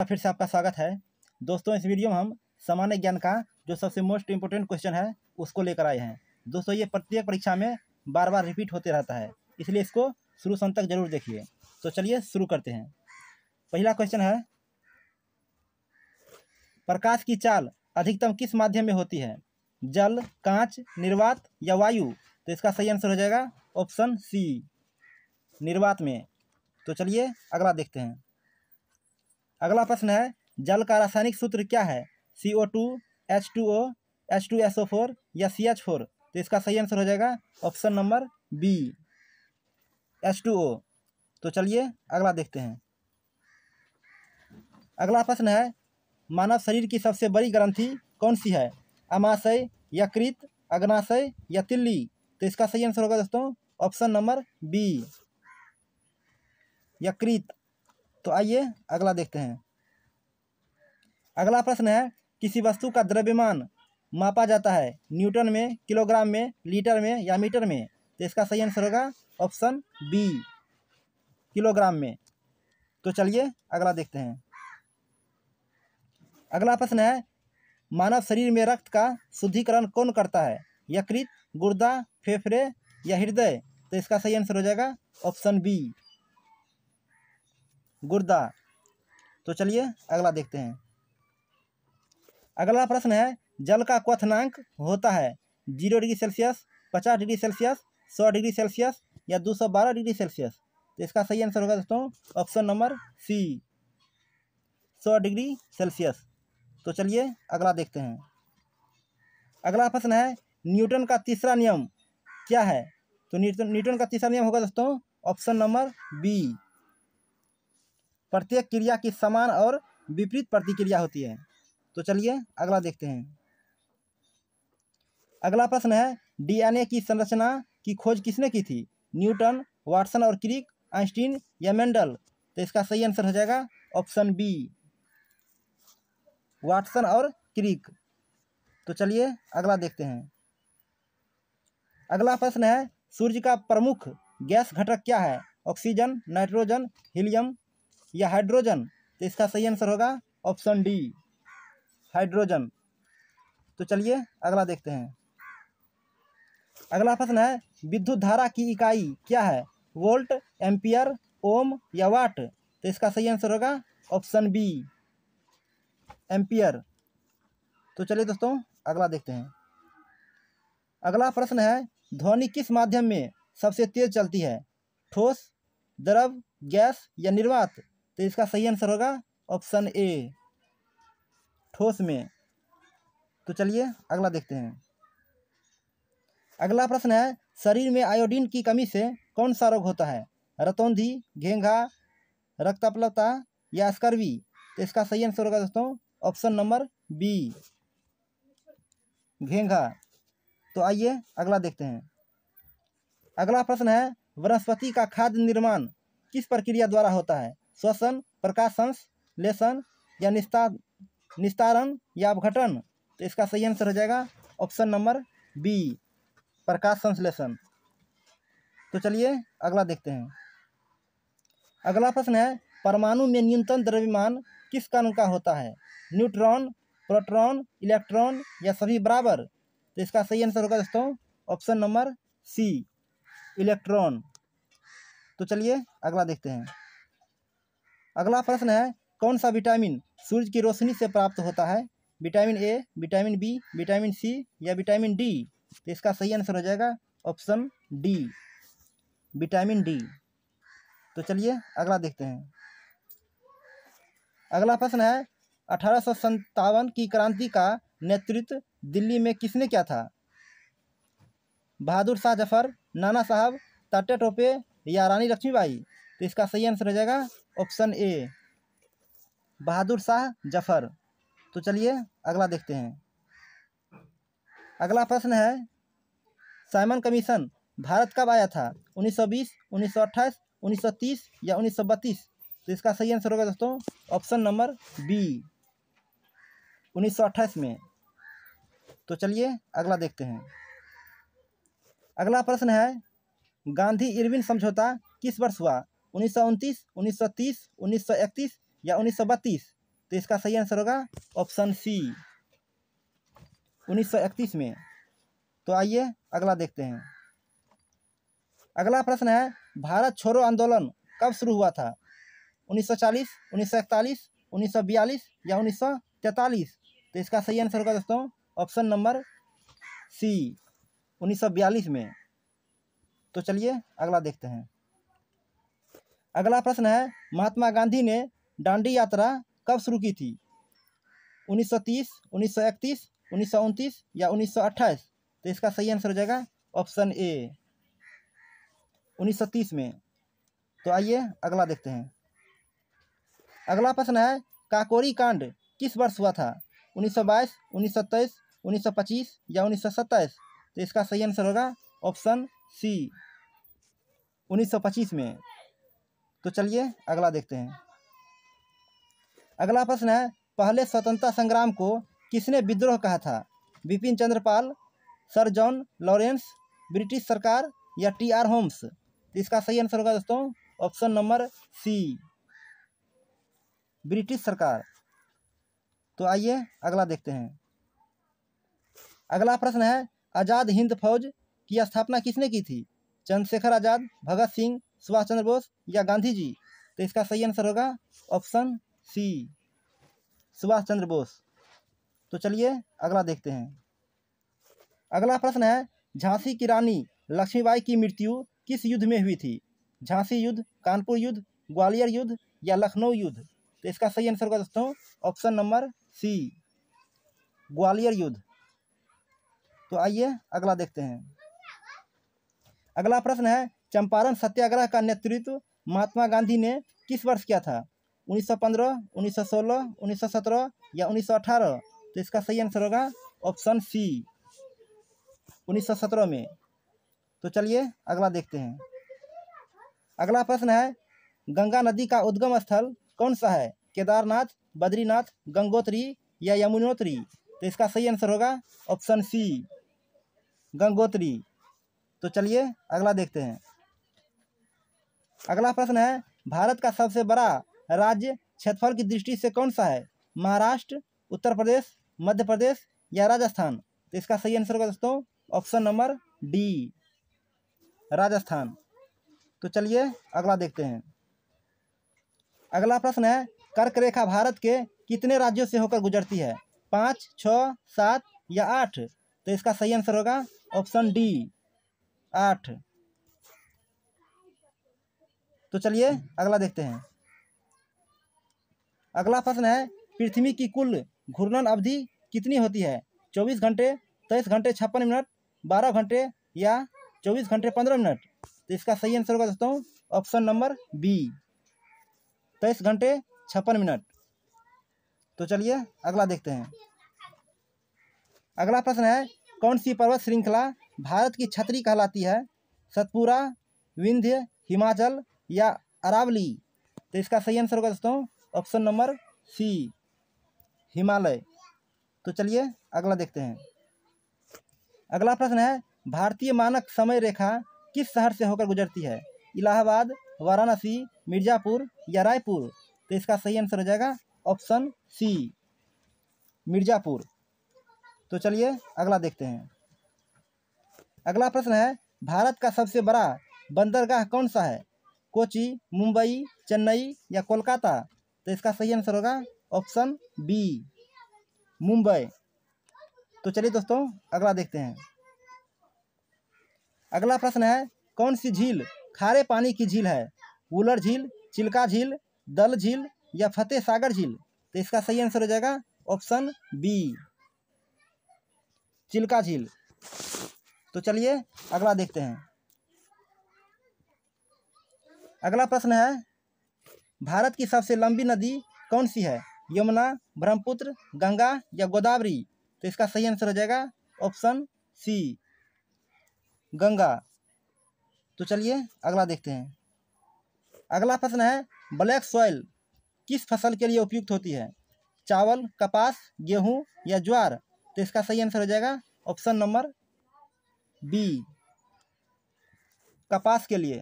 फिर से आपका स्वागत है। दोस्तों, इस वीडियो में हम सामान्य ज्ञान का जो सबसे मोस्ट इम्पोर्टेंट क्वेश्चन है उसको लेकर आए हैं। दोस्तों, ये प्रत्येक परीक्षा में बार बार रिपीट होते रहता है, इसलिए इसको शुरू से अंत तक जरूर देखिए। तो चलिए शुरू करते हैं। पहला क्वेश्चन है, प्रकाश की चाल अधिकतम किस माध्यम में होती है? जल, कांच, निर्वात या वायु? तो इसका सही आंसर हो जाएगा ऑप्शन सी, निर्वात में। तो चलिए अगला देखते हैं। अगला प्रश्न है, जल का रासायनिक सूत्र क्या है? CO2, H2O, H2SO4 या CH4? तो इसका सही आंसर हो जाएगा ऑप्शन नंबर बी, H2O। तो चलिए अगला देखते हैं। अगला प्रश्न है, मानव शरीर की सबसे बड़ी ग्रंथि कौन सी है? अमाशय, यकृत, अग्नाशय या तिल्ली? तो इसका सही आंसर होगा दोस्तों ऑप्शन नंबर बी, यकृत। तो आइए अगला देखते हैं। अगला प्रश्न है, किसी वस्तु का द्रव्यमान मापा जाता है न्यूटन में, किलोग्राम में, लीटर में या मीटर में? तो इसका सही आंसर होगा ऑप्शन बी, किलोग्राम में। तो चलिए अगला देखते हैं। अगला प्रश्न है, मानव शरीर में रक्त का शुद्धिकरण कौन करता है? यकृत, गुर्दा, फेफड़े या हृदय? तो इसका सही आंसर हो जाएगा ऑप्शन बी, गुर्दा। तो चलिए अगला देखते हैं। अगला प्रश्न है, जल का क्वथनांक होता है 0 degree Celsius, 50 degree Celsius, 100 degree Celsius या 212 डिग्री सेल्सियस? तो इसका सही आंसर होगा दोस्तों option number C, 100 degree Celsius. तो चलिए अगला देखते हैं। अगला प्रश्न है, न्यूटन का तीसरा नियम क्या है? तो न्यूटन का तीसरा नियम होगा दोस्तों ऑप्शन नंबर बी, प्रत्येक क्रिया की समान और विपरीत प्रतिक्रिया होती है। तो चलिए अगला देखते हैं। अगला प्रश्न है, DNA की संरचना की खोज किसने की थी? न्यूटन, वाटसन और क्रिक, आइंस्टीन या मेंडल? तो इसका सही आंसर हो जाएगा ऑप्शन बी, वाटसन और क्रिक। तो चलिए अगला देखते हैं। अगला प्रश्न है, सूर्य का प्रमुख गैस घटक क्या है? ऑक्सीजन, नाइट्रोजन, हीलियम या हाइड्रोजन? तो इसका सही आंसर होगा ऑप्शन डी, हाइड्रोजन। तो चलिए अगला देखते हैं। अगला प्रश्न है, विद्युत धारा की इकाई क्या है? वोल्ट, एम्पियर, ओम या वाट? तो इसका सही आंसर होगा ऑप्शन बी, एम्पियर। तो चलिए दोस्तों अगला देखते हैं। अगला प्रश्न है, ध्वनि किस माध्यम में सबसे तेज चलती है? ठोस, द्रव, गैस या निर्वात? तो इसका सही आंसर होगा ऑप्शन ए, ठोस में। तो चलिए अगला देखते हैं। अगला प्रश्न है, शरीर में आयोडीन की कमी से कौन सा रोग होता है? रतौंधी, घेंघा, रक्ताल्पता या स्कर्वी? तो इसका सही आंसर होगा दोस्तों ऑप्शन नंबर बी, घेंघा। तो आइए अगला देखते हैं। अगला प्रश्न है, वनस्पति का खाद्य निर्माण किस प्रक्रिया द्वारा होता है? श्वसन, प्रकाश संश्लेषण या निस्तारण या अपघटन? तो इसका सही आंसर हो जाएगा ऑप्शन नंबर बी, प्रकाश संश्लेषण। तो चलिए अगला देखते हैं। अगला प्रश्न है, परमाणु में न्यूनतम द्रव्यमान किस कण का होता है? न्यूट्रॉन, प्रोटॉन, इलेक्ट्रॉन या सभी बराबर? तो इसका सही आंसर होगा दोस्तों ऑप्शन नंबर सी, इलेक्ट्रॉन। तो चलिए अगला देखते हैं। अगला प्रश्न है, कौन सा विटामिन सूरज की रोशनी से प्राप्त होता है? Vitamin A, vitamin B, vitamin C या विटामिन डी? तो इसका सही आंसर हो जाएगा ऑप्शन डी, विटामिन डी। तो चलिए अगला देखते हैं। अगला प्रश्न है, 1857 की क्रांति का नेतृत्व दिल्ली में किसने किया था? बहादुर शाह जफर, नाना साहब, तात्या टोपे या रानी लक्ष्मीबाई? तो इसका सही आंसर हो जाएगा ऑप्शन ए, बहादुर शाह जफर। तो चलिए अगला देखते हैं। अगला प्रश्न है, साइमन कमीशन भारत कब आया था? 1920, 1928, 1930 या 1932? तो इसका सही आंसर होगा दोस्तों ऑप्शन नंबर बी, 1928 में। तो चलिए अगला देखते हैं। अगला प्रश्न है, गांधी इरविन समझौता किस वर्ष हुआ? 1929, 1930, 1931 या 1932? तो इसका सही आंसर होगा ऑप्शन सी 1931 में। तो आइए अगला देखते हैं। अगला प्रश्न है, भारत छोड़ो आंदोलन कब शुरू हुआ था? 1940, 1941, 1942 या 1943? तो इसका सही आंसर होगा दोस्तों ऑप्शन नंबर सी 1942 में। तो चलिए अगला देखते हैं। अगला प्रश्न है, महात्मा गांधी ने दांडी यात्रा कब शुरू की थी? 1930, 1931, 1929 या 1928? तो इसका सही आंसर हो जाएगा ऑप्शन ए 1930 में। तो आइए अगला देखते हैं। अगला प्रश्न है, काकोरी कांड किस वर्ष हुआ था? 1922, 1923, 1925 या 1927? तो इसका सही आंसर होगा ऑप्शन सी 1925 में। तो चलिए अगला देखते हैं। अगला प्रश्न है, पहले स्वतंत्रता संग्राम को किसने विद्रोह कहा था? Bipin Chandrapal, sir John Lawrence, British सरकार या टी.आर. होम्स? तो इसका सही आंसर होगा दोस्तों ऑप्शन नंबर सी ब्रिटिश सरकार। तो आइए अगला देखते हैं। अगला प्रश्न है, आज़ाद हिंद फौज की स्थापना किसने की थी? चंद्रशेखर आज़ाद, भगत सिंह, सुभाष चंद्र बोस या गांधी जी? तो इसका सही आंसर होगा ऑप्शन सी सुभाष चंद्र बोस। तो चलिए अगला देखते हैं। अगला प्रश्न है, झांसी की रानी लक्ष्मीबाई की मृत्यु किस युद्ध में हुई थी? झांसी युद्ध, कानपुर युद्ध, ग्वालियर युद्ध या लखनऊ युद्ध? तो इसका सही आंसर होगा दोस्तों ऑप्शन नंबर सी ग्वालियर युद्ध। तो आइए अगला देखते हैं। अगला प्रश्न है, चंपारण सत्याग्रह का नेतृत्व महात्मा गांधी ने किस वर्ष किया था? 1915, 1916, 1917 या 1918? तो इसका सही आंसर होगा ऑप्शन सी 1917 में। तो चलिए अगला देखते हैं। अगला प्रश्न है, गंगा नदी का उद्गम स्थल कौन सा है? केदारनाथ, बद्रीनाथ, गंगोत्री या यमुनोत्री? तो इसका सही आंसर होगा ऑप्शन सी गंगोत्री। तो चलिए अगला देखते हैं। अगला प्रश्न है, भारत का सबसे बड़ा राज्य क्षेत्रफल की दृष्टि से कौन सा है? महाराष्ट्र, उत्तर प्रदेश, मध्य प्रदेश या राजस्थान? तो इसका सही आंसर होगा दोस्तों ऑप्शन नंबर डी राजस्थान। तो चलिए अगला देखते हैं। अगला प्रश्न है, कर्क रेखा भारत के कितने राज्यों से होकर गुजरती है? 5, 6, 7 या 8? तो इसका सही आंसर होगा ऑप्शन डी 8। तो चलिए अगला देखते हैं। अगला प्रश्न है, पृथ्वी की कुल घूर्णन अवधि कितनी होती है? 24 घंटे, 23 घंटे 56 मिनट, 12 घंटे या 24 घंटे 15 मिनट? तो इसका सही आंसर होगा दोस्तों ऑप्शन नंबर बी 23 घंटे 56 मिनट। तो चलिए अगला देखते हैं। अगला प्रश्न है, कौन सी पर्वत श्रृंखला भारत की छतरी कहलाती है? सतपुरा, विंध्य, हिमाचल या अरावली? तो इसका सही आंसर होगा दोस्तों ऑप्शन नंबर सी हिमालय। तो चलिए अगला देखते हैं। अगला प्रश्न है, भारतीय मानक समय रेखा किस शहर से होकर गुजरती है? इलाहाबाद, वाराणसी, मिर्ज़ापुर या रायपुर? तो इसका सही आंसर हो जाएगा ऑप्शन सी मिर्ज़ापुर। तो चलिए अगला देखते हैं। अगला प्रश्न है, भारत का सबसे बड़ा बंदरगाह कौन सा है? कोची, मुंबई, चेन्नई या कोलकाता? तो इसका सही आंसर होगा ऑप्शन बी मुंबई। तो चलिए दोस्तों अगला देखते हैं। अगला प्रश्न है, कौन सी झील खारे पानी की झील है? वुलर झील, चिल्का झील, दल झील या फतेह सागर झील? तो इसका सही आंसर हो जाएगा ऑप्शन बी चिल्का झील। तो चलिए अगला देखते हैं। अगला प्रश्न है, भारत की सबसे लंबी नदी कौन सी है? यमुना, ब्रह्मपुत्र, गंगा या गोदावरी? तो इसका सही आंसर हो जाएगा ऑप्शन सी गंगा। तो चलिए अगला देखते हैं। अगला प्रश्न है, ब्लैक सॉइल किस फसल के लिए उपयुक्त होती है? चावल, कपास, गेहूं या ज्वार? तो इसका सही आंसर हो जाएगा ऑप्शन नंबर बी कपास के लिए।